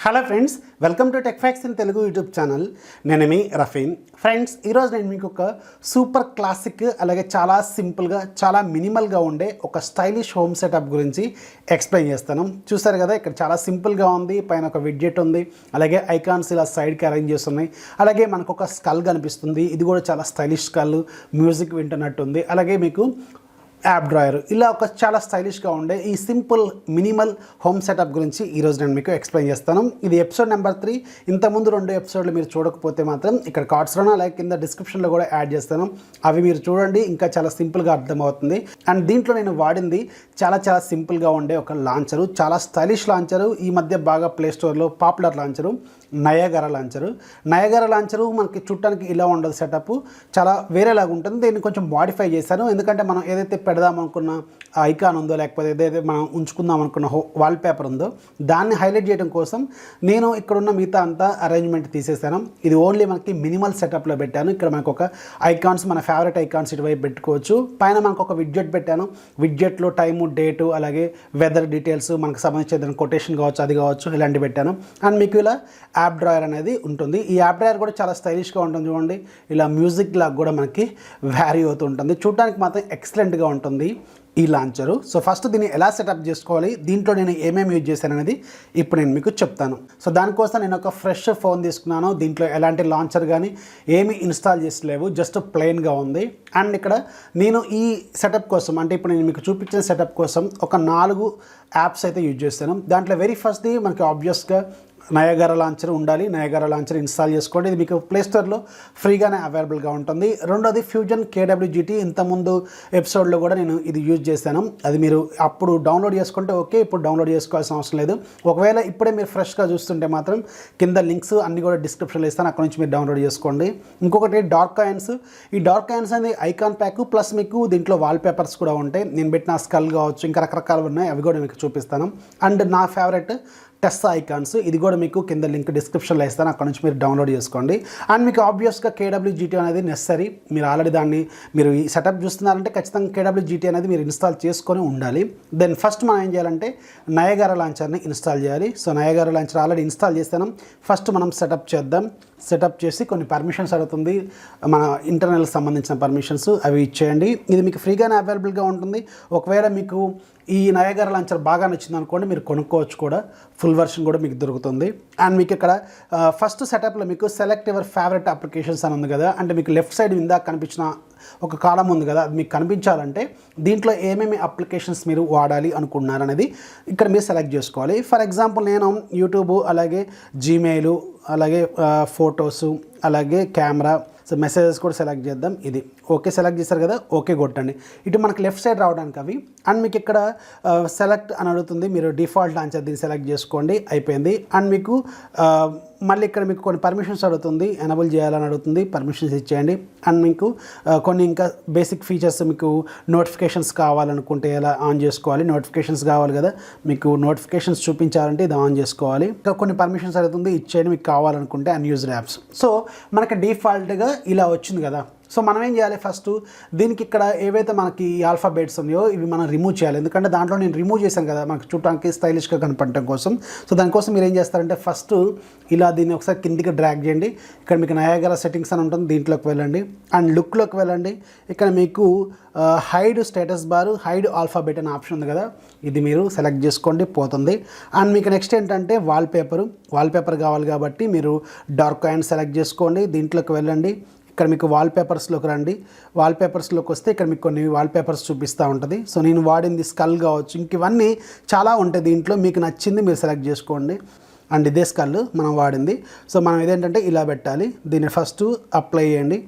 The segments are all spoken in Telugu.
Hello friends, welcome to Techfox in Telugu YouTube channel. నేను మీ రఫీన్. ఫ్రెండ్స్, ఈరోజు నేను మీకు ఒక సూపర్ క్లాసిక్ అలాగే చాలా సింపుల్గా చాలా మినిమల్గా ఉండే ఒక స్టైలిష్ హోమ్ సెటప్ గురించి ఎక్స్ప్లెయిన్ చేస్తాను. చూసారు కదా, ఇక్కడ చాలా సింపుల్గా ఉంది. పైన ఒక విడ్జెట్ ఉంది, అలాగే ఐకాన్స్ ఇలా సైడ్కి అరేంజ్ చేస్తున్నాయి. అలాగే మనకు ఒక స్కల్ కనిపిస్తుంది. ఇది కూడా చాలా స్టైలిష్ స్కల్, మ్యూజిక్ వింటున్నట్టుంది. అలాగే మీకు యాప్ డ్రాయర్, ఇలా ఒక చాలా స్టైలిష్గా ఉండే ఈ సింపుల్ మినిమల్ హోమ్ సెటప్ గురించి ఈరోజు నేను మీకు ఎక్స్ప్లెయిన్ చేస్తాను. ఇది ఎపిసోడ్ నెంబర్ 3. ఇంతకుముందు 2 ఎపిసోడ్లు మీరు చూడకపోతే మాత్రం ఇక్కడ కార్డ్స్లోనూ అలాగే కింద డిస్క్రిప్షన్లో కూడా యాడ్ చేస్తాను. అవి మీరు చూడండి, ఇంకా చాలా సింపుల్గా అర్థమవుతుంది. అండ్ దీంట్లో నేను వాడింది చాలా సింపుల్గా ఉండే ఒక లాంచరు, చాలా స్టైలిష్ లాంచరు. ఈ మధ్య బాగా ప్లే స్టోర్లో popular launcher Niagara launcher. Niagara launcher మనకి చూడటానికి ఇలా ఉండదు, సెటప్ చాలా వేరేలాగా ఉంటుంది. దీన్ని కొంచెం మాడిఫై చేశాను, ఎందుకంటే మనం ఏదైతే పెడదాం అనుకున్న ఐకాన్ ఉందో, లేకపోతే ఏదైతే మనం ఉంచుకుందాం అనుకున్న వాల్పేపర్ ఉందో దాన్ని హైలైట్ చేయడం కోసం నేను ఇక్కడున్న మిగతా అంతా అరేంజ్మెంట్ తీసేసాను. ఇది ఓన్లీ మనకి మినిమల్ సెటప్లో పెట్టాను. ఇక్కడ మనకు ఒక ఐకాన్స్, మన ఫేవరెట్ ఐకాన్స్ ఇటువైపు పెట్టుకోవచ్చు. పైన మనకు ఒక విడ్జెట్ పెట్టాను. విడ్జెట్లో టైము, డేటు, అలాగే వెదర్ డీటెయిల్స్, మనకు సంబంధించిన కొటేషన్ కావచ్చు, అది కావచ్చు, ఇలాంటివి పెట్టాను. అండ్ మీకు ఇలా యాప్ డ్రాయర్ అనేది ఉంటుంది. ఈ యాప్ డ్రాయర్ కూడా చాలా స్టైలిష్గా ఉంటుంది. చూడండి, ఇలా మ్యూజిక్ లాగా కూడా మనకి వ్యారీ అవుతూ ఉంటుంది. చూడటానికి మాత్రం ఎక్సలెంట్గా ఉంటుంది ఈ లాంచరు. సో ఫస్ట్ దీన్ని ఎలా సెటప్ చేసుకోవాలి, దీంట్లో నేను ఏమేమి యూజ్ చేశాను అనేది ఇప్పుడు నేను మీకు చెప్తాను. సో దానికోసం నేను ఒక ఫ్రెష్ ఫోన్ తీసుకున్నాను. దీంట్లో ఎలాంటి లాంచర్ కానీ ఏమీ ఇన్స్టాల్ చేసలేవు, జస్ట్ ప్లెయిన్గా ఉంది. అండ్ ఇక్కడ నేను ఈ సెటప్ కోసం, అంటే ఇప్పుడు నేను మీకు చూపించిన సెటప్ కోసం ఒక 4 యాప్స్ అయితే యూజ్ చేస్తాను. దాంట్లో వెరీ ఫస్ట్ది మనకి ఆబ్వియస్గా నయాగరా లాంచర్ ఉండాలి. నయాగరా లాంచర్ ఇన్స్టాల్ చేసుకోండి. ఇది మీకు ప్లే స్టోర్లో ఫ్రీగానే అవైలబుల్గా ఉంటుంది. రెండోది ఫ్యూజన్ KWGT. ఇంతకుముందు ఎపిసోడ్లో కూడా నేను ఇది యూజ్ చేశాను. అది మీరు అప్పుడు డౌన్లోడ్ చేసుకుంటే ఓకే, ఇప్పుడు డౌన్లోడ్ చేసుకోవాల్సిన అవసరం లేదు. ఒకవేళ ఇప్పుడే మీరు ఫ్రెష్గా చూస్తుంటే మాత్రం కింద లింక్స్ అన్నీ కూడా డిస్క్రిప్షన్లో ఇస్తాను, అక్కడ నుంచి మీరు డౌన్లోడ్ చేసుకోండి. ఇంకొకటి డార్క్ కాయిన్స్. ఈ డార్క్ కాయిన్స్ అనేది ఐకాన్ ప్యాక్ ప్లస్ మీకు దీంట్లో వాల్పేపర్స్ కూడా ఉంటాయి. నేను పెట్టిన స్కల్ కావచ్చు, ఇంకా రకరకాలు ఉన్నాయి, అవి కూడా మీకు చూపిస్తాను. అండ్ నా ఫేవరెట్ టెస్ట్ ఐకాన్స్, ఇది కూడా మీకు కింద లింక్ డిస్క్రిప్షన్లో ఇస్తాను, అక్కడ నుంచి మీరు డౌన్లోడ్ చేసుకోండి. అండ్ మీకు ఆబ్వియస్గా KWGT అనేది నెసరీ. మీరు ఆల్రెడీ దాన్ని మీరు ఈ సెటప్ చూస్తున్నారంటే ఖచ్చితంగా KWGT అనేది మీరు ఇన్స్టాల్ చేసుకొని ఉండాలి. దెన్ ఫస్ట్ మనం ఏం చేయాలంటే నయాగరా లాంచర్ని ఇన్స్టాల్ చేయాలి. So Niagara launcher already install చేస్తాను. ఫస్ట్ మనం సెటప్ చేద్దాం. సెటప్ చేసి కొన్ని పర్మిషన్స్ అడుగుతుంది, మన ఇంటర్నల్ సంబంధించిన పర్మిషన్స్, అవి ఇచ్చేయండి. ఇది మీకు ఫ్రీగానే అవైలబుల్గా ఉంటుంది. ఒకవేళ మీకు ఈ నయాగరా లాంచర్ బాగా నచ్చింది అనుకోండి, మీరు కొనుక్కోవచ్చు కూడా, ఫుల్ వర్షన్ కూడా మీకు దొరుకుతుంది. అండ్ మీకు ఇక్కడ ఫస్ట్ సెటప్లో మీకు సెలెక్ట్ యువర్ ఫేవరెట్ అప్లికేషన్స్ అని ఉంది కదా, అంటే మీకు లెఫ్ట్ సైడ్ ఇందాక కనిపించిన ఒక కాలం ఉంది కదా, అది మీకు కనిపించాలంటే దీంట్లో ఏమేమి అప్లికేషన్స్ మీరు వాడాలి అనుకుంటున్నారనేది ఇక్కడ మీరు సెలెక్ట్ చేసుకోవాలి. ఫర్ ఎగ్జాంపుల్ నేను యూట్యూబ్, అలాగే జీమెయిల్, అలాగే ఫొటోసు, అలాగే కెమెరా, సో మెసేజెస్ కూడా సెలెక్ట్ చేద్దాం. ఇది ఓకే సెలెక్ట్ చేశారు కదా, ఓకే కొట్టండి. ఇటు మనకు లెఫ్ట్ సైడ్ రావడానికి అవి. అండ్ మీకు ఇక్కడ సెలెక్ట్ అని అడుగుతుంది, మీరు డిఫాల్ట్ లాంచర్ దీన్ని సెలెక్ట్ చేసుకోండి, అయిపోయింది. అండ్ మీకు మళ్ళీ ఇక్కడ మీకు కొన్ని పర్మిషన్స్ అడుగుతుంది, ఎనబుల్ చేయాలని అడుగుతుంది, పర్మిషన్స్ ఇచ్చేయండి. అండ్ మీకు కొన్ని ఇంకా బేసిక్ ఫీచర్స్, మీకు నోటిఫికేషన్స్ కావాలనుకుంటే ఎలా ఆన్ చేసుకోవాలి, నోటిఫికేషన్స్ కావాలి కదా, మీకు నోటిఫికేషన్స్ చూపించాలంటే ఇది ఆన్ చేసుకోవాలి. ఇంకా కొన్ని పర్మిషన్స్ అడుగుతుంది, ఇచ్చేయండి మీకు కావాలనుకుంటే అన్యూజ్డ్ యాప్స్. సో మనకి డిఫాల్ట్గా ఇలా వచ్చింది కదా. సో మనం ఏం చేయాలి, ఫస్ట్ దీనికి ఇక్కడ ఏవైతే మనకి ఆల్ఫాబెట్స్ ఉన్నాయో ఇవి మనం రిమూవ్ చేయాలి. ఎందుకంటే దాంట్లో నేను రిమూవ్ చేశాను కదా, మనకు చూడటానికి స్టైలిష్గా కనపడటం కోసం. సో దానికోసం మీరు ఏం చేస్తారంటే ఫస్ట్ ఇలా దీన్ని ఒకసారి కిందికి డ్రాగ్ చేయండి. ఇక్కడ మీకు నయాగరా సెట్టింగ్స్ అని ఉంటుంది, దీంట్లోకి వెళ్ళండి. అండ్ లుక్లోకి వెళ్ళండి. ఇక్కడ మీకు hide status bar, hide alphabet అనే ఆప్షన్ ఉంది కదా, ఇది మీరు సెలెక్ట్ చేసుకోండి, పోతుంది. అండ్ మీకు నెక్స్ట్ ఏంటంటే వాల్పేపర్ కావాలి కాబట్టి మీరు డార్క్ కాయిన్ సెలెక్ట్ చేసుకోండి. దీంట్లోకి వెళ్ళండి. ఇక్కడ మీకు వాల్పేపర్స్లోకి రండి. వాల్పేపర్స్లోకి వస్తే ఇక్కడ మీకు కొన్ని వాల్పేపర్స్ చూపిస్తూ ఉంటుంది. సో నేను వాడింది స్కల్ కావచ్చు, ఇంక ఇవన్నీ చాలా ఉంటాయి దీంట్లో, మీకు నచ్చింది మీరు సెలెక్ట్ చేసుకోండి. అండ్ ఇదే స్కల్ మనం వాడింది. సో మనం ఇదేంటంటే ఇలా పెట్టాలి. దీన్ని ఫస్ట్ అప్లై చేయండి,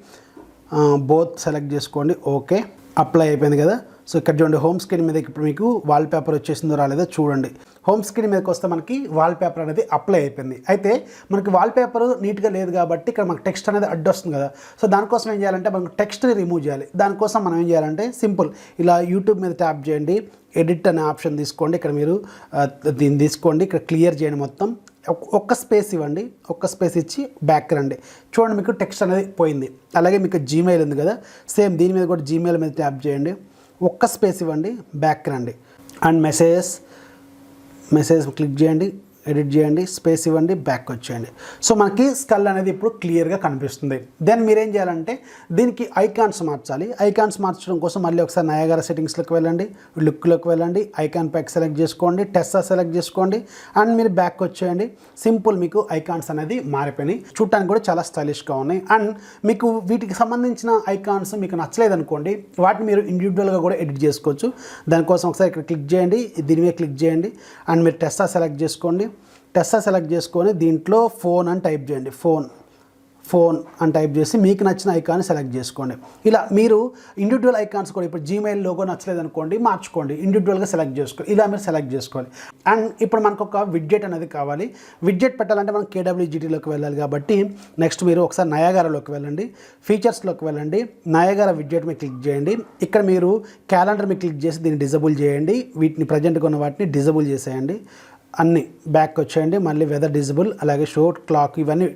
బోత్ సెలెక్ట్ చేసుకోండి, ఓకే అప్లై అయిపోయింది కదా. సో ఇక్కడ చూడండి, హోమ్ స్క్రీన్ మీద ఇప్పుడు మీకు వాల్పేపర్ వచ్చేసిందో రాలేదో చూడండి. హోమ్ స్క్రీన్ మీదకి వస్తే మనకి వాల్పేపర్ అనేది అప్లై అయిపోయింది. అయితే మనకి వాల్పేపర్ నీట్గా లేదు కాబట్టి ఇక్కడ మనకు టెక్స్ట్ అనేది అడ్డు వస్తుంది కదా. సో దానికోసం ఏం చేయాలంటే మనకు టెక్స్ట్ని రిమూవ్ చేయాలి. దానికోసం మనం ఏం చేయాలంటే సింపుల్ ఇలా యూట్యూబ్ మీద ట్యాప్ చేయండి, ఎడిట్ అనే ఆప్షన్ తీసుకోండి. ఇక్కడ మీరు దీన్ని తీసుకోండి, ఇక్కడ క్లియర్ చేయండి మొత్తం. ఒక్క స్పేస్ ఇవ్వండి, ఒక్క స్పేస్ ఇచ్చి బ్యాక్ రండి. చూడండి మీకు టెక్స్ట్ అనేది పోయింది. అలాగే మీకు జీమెయిల్ ఉంది కదా, సేమ్ దీని మీద కూడా జీమెయిల్ మీద ట్యాప్ చేయండి, ఒక్క స్పేస్ ఇవ్వండి, బ్యాక్ రండి. అండ్ మెసేజ్ క్లిక్ చేయండి, ఎడిట్ చేయండి, స్పేస్ ఇవ్వండి, బ్యాక్ వచ్చేయండి. సో మనకి స్కల్ అనేది ఇప్పుడు క్లియర్గా కనిపిస్తుంది. దెన్ మీరేం చేయాలంటే దీనికి ఐకాన్స్ మార్చాలి. ఐకాన్స్ మార్చడం కోసం మళ్ళీ ఒకసారి నయాగరా సెట్టింగ్స్లోకి వెళ్ళండి, లుక్లోకి వెళ్ళండి, ఐకాన్ ప్యాక్ సెలెక్ట్ చేసుకోండి, టెస్సా సెలెక్ట్ చేసుకోండి అండ్ మీరు బ్యాక్ వచ్చేయండి. సింపుల్ మీకు ఐకాన్స్ అనేది మారిపోయినాయి, చూడటానికి కూడా చాలా స్టైలిష్గా ఉన్నాయి. అండ్ మీకు వీటికి సంబంధించిన ఐకాన్స్ మీకు నచ్చలేదనుకోండి, వాటిని మీరు ఇండివిజువల్గా కూడా ఎడిట్ చేసుకోవచ్చు. దానికోసం ఒకసారి ఇక్కడ క్లిక్ చేయండి, దీని మీద క్లిక్ చేయండి అండ్ మీరు టెస్సా సెలెక్ట్ చేసుకోండి. టెస్సా సెలెక్ట్ చేసుకొని దీంట్లో ఫోన్ అని టైప్ చేయండి, ఫోన్ అని టైప్ చేసి మీకు నచ్చిన ఐకాన్ సెలెక్ట్ చేసుకోండి. ఇలా మీరు ఇండివిజువల్ ఐకాన్స్ కూడా ఇప్పుడు జీమెయిల్ లోగో నచ్చలేదు అనుకోండి, మార్చుకోండి, ఇండివిజువల్గా సెలెక్ట్ చేసుకోండి. ఇలా మీరు సెలెక్ట్ చేసుకోవాలి. అండ్ ఇప్పుడు మనకు ఒక విడ్జెట్ అనేది కావాలి. విడ్జెట్ పెట్టాలంటే మనం KWGTలోకి వెళ్ళాలి కాబట్టి నెక్స్ట్ మీరు ఒకసారి నయాగరాలోకి వెళ్ళండి, ఫీచర్స్లోకి వెళ్ళండి, నయాగరా విడ్జెట్ మీద క్లిక్ చేయండి. ఇక్కడ మీరు క్యాలెండర్ మీద క్లిక్ చేసి దీన్ని డిజబుల్ చేయండి. వీటిని ప్రజెంట్గా ఉన్న వాటిని డిజబుల్ చేసేయండి. అన్నీ బ్యాక్ వచ్చేయండి, మళ్ళీ వెదర్ డిజబుల్, అలాగే షోట్ క్లాక్ ఇవన్నీ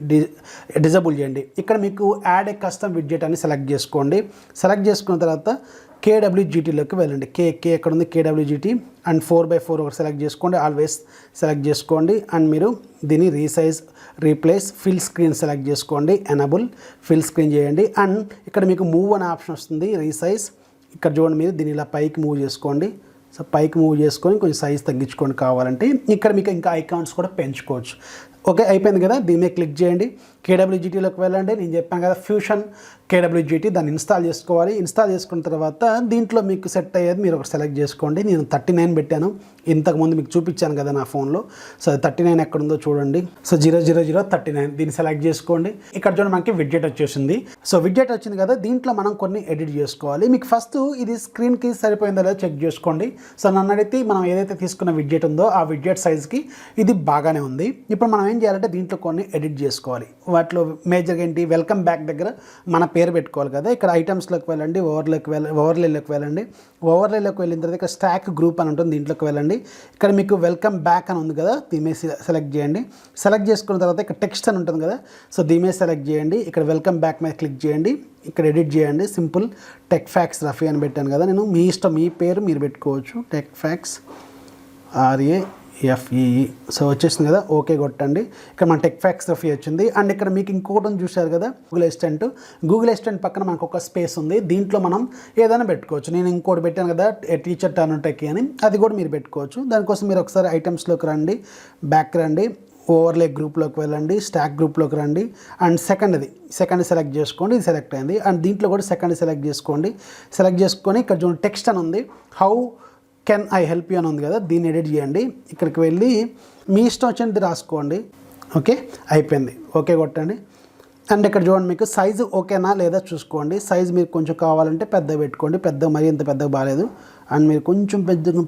డిజబుల్ చేయండి. ఇక్కడ మీకు యాడ్ ఏ కస్టమ్ విడ్జెట్ అని సెలెక్ట్ చేసుకోండి. సెలెక్ట్ చేసుకున్న తర్వాత KWGTలోకి వెళ్ళండి. కే ఎక్కడ ఉంది, KWGT అండ్ 4x4 ఒకటి సెలెక్ట్ చేసుకోండి, ఆల్వేస్ సెలెక్ట్ చేసుకోండి అండ్ మీరు దీన్ని resize, replace, fill screen select చేసుకోండి, ఎనబుల్ ఫిల్ స్క్రీన్ చేయండి. అండ్ ఇక్కడ మీకు మూవ్ అనే ఆప్షన్ వస్తుంది, రీసైజ్. ఇక్కడ చూడండి, మీరు దీన్ని ఇలా పైకి మూవ్ చేసుకోండి. సో పైకి మూవ్ చేసుకొని కొంచెం సైజ్ తగ్గించుకొని కావాలంటే ఇక్కడ మీకు ఇంకా ఐకాన్స్ కూడా పెంచుకోవచ్చు. ఓకే, అయిపోయింది కదా. దీని మీద క్లిక్ చేయండి, KWGTలోకి వెళ్ళండి. నేను చెప్పాను కదా ఫ్యూషన్ KWGT, దాన్ని ఇన్స్టాల్ చేసుకోవాలి. ఇన్స్టాల్ చేసుకున్న తర్వాత దీంట్లో మీకు సెట్ అయ్యేది మీరు ఒకటి సెలెక్ట్ చేసుకోండి. నేను 39 పెట్టాను, ఇంతకుముందు మీకు చూపించాను కదా నా ఫోన్లో. సో 39 ఎక్కడుందో చూడండి. సో 00039 దీన్ని సెలెక్ట్ చేసుకోండి. ఇక్కడ చూడండి మనకి విడ్జెట్ వచ్చేసింది. సో విడ్జెట్ వచ్చింది కదా, దీంట్లో మనం కొన్ని ఎడిట్ చేసుకోవాలి. మీకు ఫస్ట్ ఇది స్క్రీన్కి సరిపోయిందో లేదో చెక్ చేసుకోండి. సో నన్ను అడిగితే మనం ఏదైతే తీసుకున్న విడ్జెట్ ఉందో ఆ విడ్జెట్ సైజ్కి ఇది బాగానే ఉంది. ఇప్పుడు మనం ఏం చేయాలంటే దీంట్లో కొన్ని ఎడిట్ చేసుకోవాలి. వాటిలో మేజర్గా ఏంటి, వెల్కమ్ బ్యాక్ దగ్గర మన పేరు పెట్టుకోవాలి కదా. ఇక్కడ ఐటమ్స్లోకి వెళ్ళండి, ఓవర్లేలోకి వెళ్ళండి. ఓవర్లేలోకి వెళ్ళిన తర్వాత ఇక్కడ స్టాక్ గ్రూప్ అని ఉంటుంది, దీంట్లోకి వెళ్ళండి. ఇక్కడ మీకు వెల్కమ్ బ్యాక్ అని ఉంది కదా, దీని మీద సెలెక్ట్ చేయండి. సెలెక్ట్ చేసుకున్న తర్వాత ఇక్కడ టెక్స్ట్ అని ఉంటుంది కదా, సో దీని మీద సెలెక్ట్ చేయండి. ఇక్కడ వెల్కమ్ బ్యాక్ మీద క్లిక్ చేయండి. ఇక్కడ ఎడిట్ చేయండి, సింపుల్ TechFactsRafee అని పెట్టాను కదా నేను. మీ ఇష్టం, మీ పేరు మీరు పెట్టుకోవచ్చు, TechFactsRafee. సో వచ్చేసింది కదా, ఓకే కొట్టండి. ఇక్కడ మన TechFactsRafee వచ్చింది. అండ్ ఇక్కడ మీకు ఇంకోటి చూశారు కదా, గూగుల్ అసిస్టెంట్ పక్కన మనకు ఒక స్పేస్ ఉంది, దీంట్లో మనం ఏదైనా పెట్టుకోవచ్చు. నేను ఇంకోటి పెట్టాను కదా, టీచర్ టర్న్ టెక్ అని, అది కూడా మీరు పెట్టుకోవచ్చు. దానికోసం మీరు ఒకసారి ఐటమ్స్లోకి రండి, బ్యాక్ రండి, ఓవర్లే గ్రూప్లోకి వెళ్ళండి, స్టాక్ గ్రూప్లోకి రండి అండ్ సెకండ్ సెలెక్ట్ చేసుకోండి. ఇది సెలెక్ట్ అయింది. అండ్ దీంట్లో కూడా సెకండ్ సెలెక్ట్ చేసుకోండి. సెలెక్ట్ చేసుకొని ఇక్కడ చూడండి టెక్స్ట్ అని ఉంది, how can I help you అని ఉంది కదా, దీన్ని ఎడిట్ చేయండి. ఇక్కడికి వెళ్ళి మీ ఇష్టం వచ్చినది రాసుకోండి. ఓకే, అయిపోయింది, ఓకే కొట్టండి. అండ్ ఇక్కడ చూడండి మీకు సైజు ఓకేనా లేదా చూసుకోండి. సైజు మీరు కొంచెం కావాలంటే పెద్దగా పెట్టుకోండి, మరీ ఇంత పెద్దగా బాగాలేదు. అండ్ మీరు కొంచెం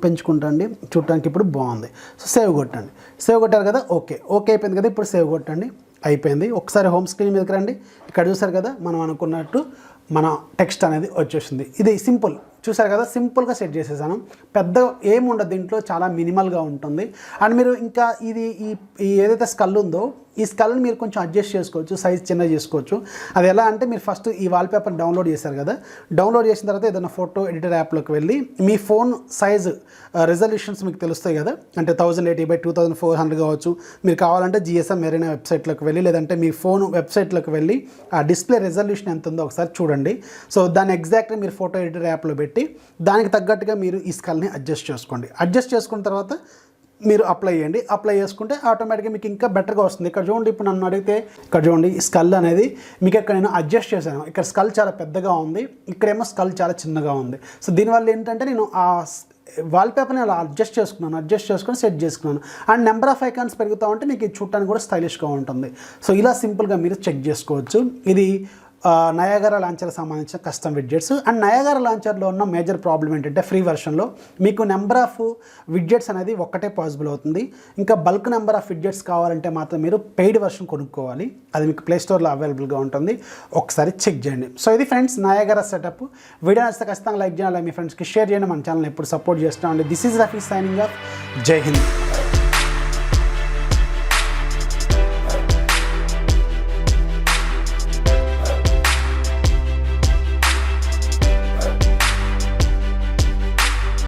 పెంచుకుంటండి, చూడటానికి ఇప్పుడు బాగుంది. సో సేవ్ కొట్టారు కదా, ఓకే అయిపోయింది కదా. ఇప్పుడు సేవ్ కొట్టండి, అయిపోయింది. ఒకసారి హోమ్ స్క్రీన్ మీదకి రండి. ఇక్కడ చూసారు కదా, మనం అనుకున్నట్టు మన టెక్స్ట్ అనేది వచ్చేసింది. ఇది సింపుల్, చూసారు కదా, సింపుల్గా సెట్ చేసేసాను. పెద్ద ఏముండదు దీంట్లో, చాలా మినిమల్గా ఉంటుంది. అండ్ మీరు ఇంకా ఇది ఈ ఏదైతే స్కల్ ఉందో ఈ స్కల్ని మీరు కొంచెం అడ్జస్ట్ చేసుకోవచ్చు, సైజ్ చిన్నగా చేసుకోవచ్చు. అది ఎలా అంటే మీరు ఫస్ట్ ఈ వాల్పేపర్ డౌన్లోడ్ చేశారు కదా, డౌన్లోడ్ చేసిన తర్వాత ఏదైనా ఫోటో ఎడిటర్ యాప్లోకి వెళ్ళి మీ ఫోన్ సైజు రెజల్యూషన్స్ మీకు తెలుస్తాయి కదా, అంటే 1080x2400 కావచ్చు. మీరు కావాలంటే GSM ఏరైనా వెబ్సైట్లోకి వెళ్ళి, లేదంటే మీ ఫోన్ వెబ్సైట్లోకి వెళ్ళి ఆ డిస్ప్లే రెజల్యూషన్ ఎంత ఉందో ఒకసారి చూడండి. సో దాన్ని ఎగ్జాక్ట్గా మీరు ఫోటో ఎడిటర్ యాప్లో పెట్టి దానికి తగ్గట్టుగా మీరు ఈ స్కల్ని అడ్జస్ట్ చేసుకోండి. అడ్జస్ట్ చేసుకున్న తర్వాత మీరు అప్లై చేయండి. అప్లై చేసుకుంటే ఆటోమేటిక్గా మీకు ఇంకా బెటర్గా వస్తుంది. ఇక్కడ చూడండి, ఇప్పుడు నన్ను అడిగితే ఇక్కడ చూడండి ఈ స్కల్ అనేది మీకు ఇక్కడ నేను అడ్జస్ట్ చేశాను. ఇక్కడ స్కల్ చాలా పెద్దగా ఉంది, ఇక్కడేమో స్కల్ చాలా చిన్నగా ఉంది. సో దీనివల్ల ఏంటంటే నేను ఆ వాల్పేపర్ని అలా అడ్జస్ట్ చేసుకొని సెట్ చేసుకున్నాను. అండ్ నెంబర్ ఆఫ్ ఐకాన్స్ పెరుగుతూ ఉంటే మీకు ఇది చూడటానికి కూడా స్టైలిష్గా ఉంటుంది. సో ఇలా సింపుల్గా మీరు చెక్ చేసుకోవచ్చు. ఇది నయాగరా లాంచర్కి సంబంధించిన కస్టమ్ విడ్జెట్స్. అండ్ నయాగరా లాంచర్లో ఉన్న మేజర్ ప్రాబ్లం ఏంటంటే ఫ్రీ వెర్షన్లో మీకు నెంబర్ ఆఫ్ విడ్జెట్స్ అనేది ఒక్కటే పాసిబుల్ అవుతుంది. ఇంకా బల్క్ నెంబర్ ఆఫ్ విడ్జెట్స్ కావాలంటే మాత్రం మీరు పెయిడ్ వెర్షన్ కొనుక్కోవాలి. అది మీకు ప్లే స్టోర్లో అవైలబుల్గా ఉంటుంది, ఒకసారి చెక్ చేయండి. సో ఇది ఫ్రెండ్స్ నయాగరా సెటప్. వీడియో నచ్చితే ఖచ్చితంగా లైక్ చేయాలి, మీ ఫ్రెండ్స్కి షేర్ చేయండి. మన ఛానల్ ఎప్పుడు సపోర్ట్ చేస్తామండి. This is Rafi signing off. జై హింద్.